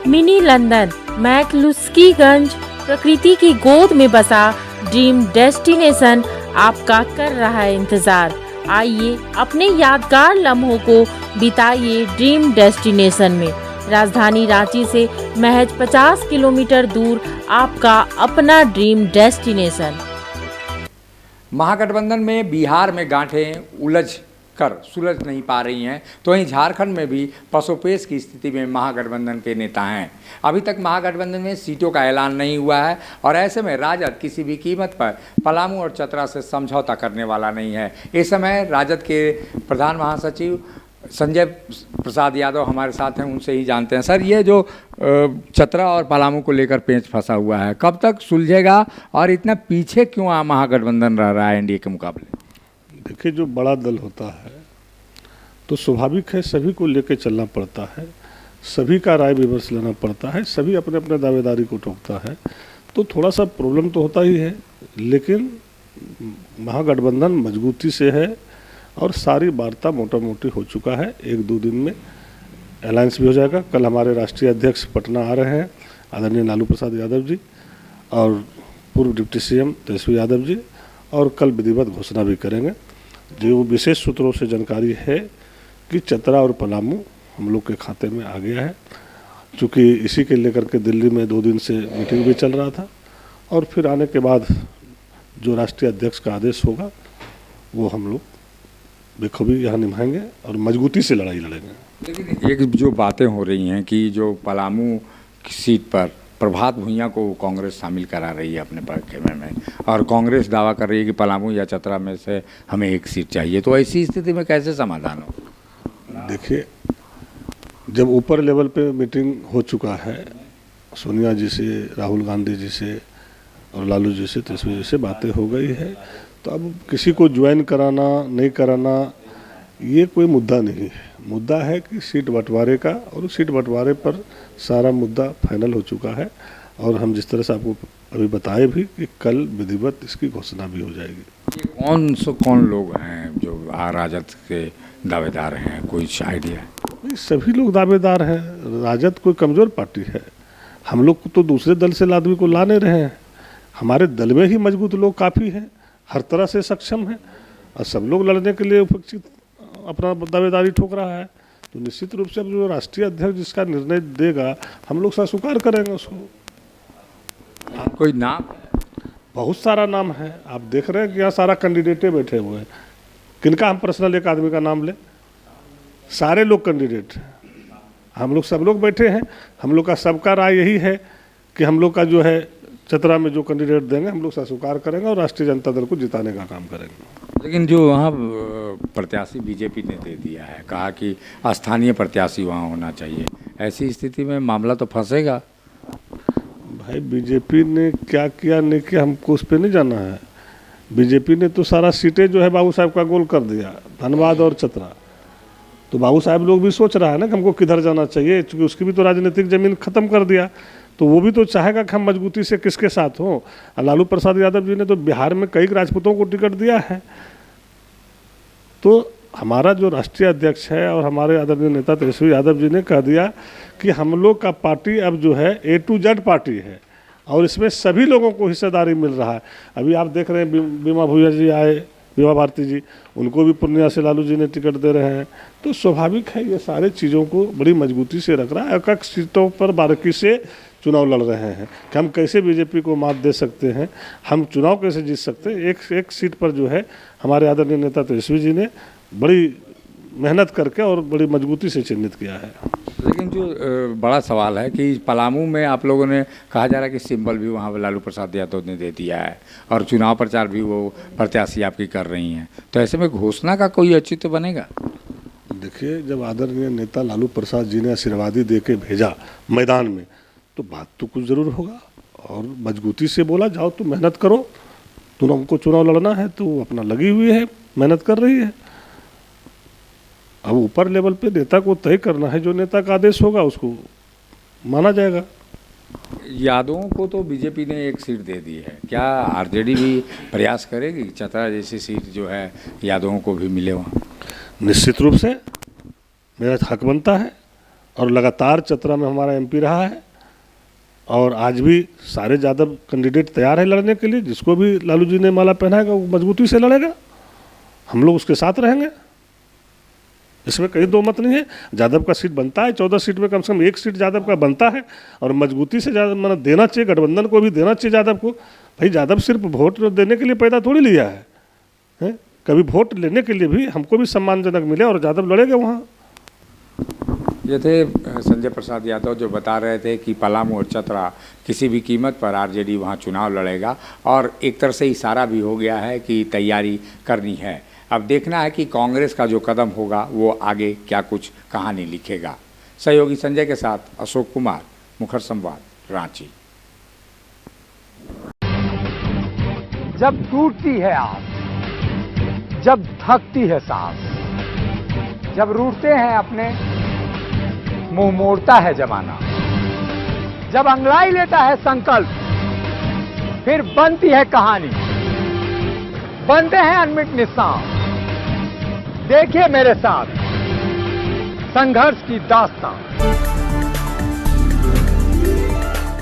Mini London McCluskieganj प्रकृति की गोद में बसा ड्रीम डेस्टिनेशन आपका कर रहा है इंतजार। आइए अपने यादगार लम्हों को बिताइए ड्रीम डेस्टिनेशन में। राजधानी रांची से महज 50 किलोमीटर दूर आपका अपना ड्रीम डेस्टिनेशन। महागठबंधन में बिहार में गांठें उलझ कर सुलझ नहीं पा रही हैं, तो वहीं झारखंड में भी पसोपेश की स्थिति में महागठबंधन के नेता हैं। अभी तक महागठबंधन में सीटों का ऐलान नहीं हुआ है और ऐसे में राजद किसी भी कीमत पर पलामू और चतरा से समझौता करने वाला नहीं है। इस समय राजद के प्रधान महासचिव संजय प्रसाद यादव हमारे साथ हैं, उनसे ही जानते हैं। सर, ये जो चतरा और पलामू को लेकर पेंच फंसा हुआ है, कब तक सुलझेगा और इतना पीछे क्यों महागठबंधन रह रहा है एनडीए के मुकाबले? देखिए, जो बड़ा दल होता है तो स्वाभाविक है सभी को लेकर चलना पड़ता है, सभी का राय विमर्श लेना पड़ता है, सभी अपने अपने दावेदारी को ठोकता है, तो थोड़ा सा प्रॉब्लम तो होता ही है। लेकिन महागठबंधन मजबूती से है और सारी वार्ता मोटा मोटी हो चुका है। 1-2 दिन में अलायंस भी हो जाएगा। कल हमारे राष्ट्रीय अध्यक्ष पटना आ रहे हैं, आदरणीय लालू प्रसाद यादव जी, और पूर्व डिप्टी सीएम तेजस्वी यादव जी, और कल विधिवत घोषणा भी करेंगे। जो विशेष सूत्रों से जानकारी है कि चतरा और पलामू हम लोग के खाते में आ गया है, चूँकि इसी के लेकर के दिल्ली में 2 दिन से मीटिंग भी चल रहा था, और फिर आने के बाद जो राष्ट्रीय अध्यक्ष का आदेश होगा वो हम लोग बेखूबी यहाँ निभाएंगे और मजबूती से लड़ाई लड़ेंगे। लेकिन एक जो बातें हो रही हैं कि जो पलामू की सीट पर प्रभात भुइयां को कांग्रेस शामिल करा रही है अपने पक्ष में, और कांग्रेस दावा कर रही है कि पलामू या चतरा में से हमें एक सीट चाहिए, तो ऐसी स्थिति में कैसे समाधान हो? देखिए, जब ऊपर लेवल पे मीटिंग हो चुका है, सोनिया जी से, राहुल गांधी जी से और लालू जी से, तेजस्वी जी से बातें हो गई है, तो अब किसी को ज्वाइन कराना नहीं कराना ये कोई मुद्दा नहीं है। मुद्दा है कि सीट बंटवारे का, और उस सीट बंटवारे पर सारा मुद्दा फाइनल हो चुका है। और हम जिस तरह से आपको अभी बताए भी कि कल विधिवत इसकी घोषणा भी हो जाएगी। ये कौन लोग हैं जो राजद के दावेदार हैं, कोई आइडिया है? सभी लोग दावेदार हैं। राजद कोई कमज़ोर पार्टी है, हम लोग तो दूसरे दल से आदमी को ला नहीं रहे हैं। हमारे दल में ही मजबूत लोग काफ़ी हैं, हर तरह से सक्षम हैं, और सब लोग लड़ने के लिए उपस्थित अपना दावेदारी ठोक रहा है। तो निश्चित रूप से अब जो राष्ट्रीय अध्यक्ष जिसका निर्णय देगा हम लोग स्वीकार करेंगे उसको। कोई नाम? बहुत सारा नाम है, आप देख रहे हैं कि यहाँ सारा कैंडिडेटे बैठे हुए हैं। किनका हम पर्सनल एक आदमी का नाम लें? सारे लोग कैंडिडेट हैं, हम लोग सब लोग बैठे हैं। हम लोग का सबका राय यही है कि हम लोग का जो है चतरा में जो कैंडिडेट देंगे हम लोग स्वीकार करेंगे और राष्ट्रीय जनता दल को जिताने का काम करेंगे। लेकिन जो वहाँ प्रत्याशी बीजेपी ने दे दिया है, कहा कि स्थानीय प्रत्याशी वहाँ होना चाहिए, ऐसी स्थिति में मामला तो फंसेगा। भाई, बीजेपी ने क्या किया नहीं किया हमको उस पर नहीं जाना है। बीजेपी ने तो सारा सीटें जो है बाबू साहब का गोल कर दिया, धनबाद और चतरा। तो बाबू साहब लोग भी सोच रहा है ना कि हमको किधर जाना चाहिए, क्योंकि उसकी भी तो राजनीतिक जमीन खत्म कर दिया, तो वो भी तो चाहेगा कि हम मजबूती से किसके साथ हों। लालू प्रसाद यादव जी ने तो बिहार में कई राजपूतों को टिकट दिया है। तो हमारा जो राष्ट्रीय अध्यक्ष है और हमारे आदरणीय नेता तेजस्वी यादव जी ने कह दिया कि हम लोग का पार्टी अब जो है A to Z पार्टी है, और इसमें सभी लोगों को हिस्सेदारी मिल रहा है। अभी आप देख रहे हैं बीमा भूया जी आए, बीमा भारती जी, उनको भी पूर्णिया से लालू जी ने टिकट दे रहे हैं। तो स्वाभाविक है ये सारे चीज़ों को बड़ी मजबूती से रख रहा है। एक एक सीटों पर बारीकी से चुनाव लड़ रहे हैं कि हम कैसे बीजेपी को मात दे सकते हैं, हम चुनाव कैसे जीत सकते हैं। एक सीट पर जो है हमारे आदरणीय नेता तेजस्वी जी ने बड़ी मेहनत करके और बड़ी मजबूती से चिन्हित किया है। लेकिन जो बड़ा सवाल है कि पलामू में आप लोगों ने कहा जा रहा है कि सिंबल भी वहाँ लालू प्रसाद यादव ने दे दिया है और चुनाव प्रचार भी वो प्रत्याशी आपकी कर रही हैं, तो ऐसे में घोषणा का कोई औचित्य बनेगा? देखिए, जब आदरणीय नेता लालू प्रसाद जी ने आशीर्वादी दे के भेजा मैदान में, तो बात तो कुछ ज़रूर होगा। और मजबूती से बोला जाओ तो मेहनत करो, तुम हमको चुनाव लड़ना है, तो अपना लगी हुई है, मेहनत कर रही है। अब ऊपर लेवल पे नेता को तय करना है, जो नेता का आदेश होगा उसको माना जाएगा। यादवों को तो बीजेपी ने एक सीट दे दी है, क्या आरजेडी भी प्रयास करेगी चतरा जैसी सीट जो है यादवों को भी मिले वहाँ? निश्चित रूप से मेरा हक बनता है और लगातार चतरा में हमारा एमपी रहा है और आज भी सारे यादव कैंडिडेट तैयार है लड़ने के लिए। जिसको भी लालू जी ने माला पहनाएगा वो मजबूती से लड़ेगा, हम लोग उसके साथ रहेंगे, इसमें कहीं दो मत नहीं है। यादव का सीट बनता है, 14 सीट में कम से कम 1 सीट यादव का बनता है और मजबूती से मतलब देना चाहिए, गठबंधन को भी देना चाहिए यादव को। भाई यादव सिर्फ वोट देने के लिए पैदा थोड़ी लिया है, कभी वोट लेने के लिए भी हमको भी सम्मानजनक मिले और यादव लड़ेगा वहाँ। ये थे संजय प्रसाद यादव जो बता रहे थे कि पलामू और चतरा किसी भी कीमत पर आरजेडी वहाँ चुनाव लड़ेगा और एक तरह से इशारा भी हो गया है कि तैयारी करनी है। अब देखना है कि कांग्रेस का जो कदम होगा वो आगे क्या कुछ कहानी लिखेगा। सहयोगी संजय के साथ अशोक कुमार, मुखर संवाद, रांची। जब टूटती है आस, जब थकती है सांस, जब रूठते हैं अपने, मुंह मोड़ता है जमाना, जब अंगड़ाई लेता है संकल्प, फिर बनती है कहानी, बनते हैं अनमिट निशान। देखिए मेरे साथ संघर्ष की दास्तां।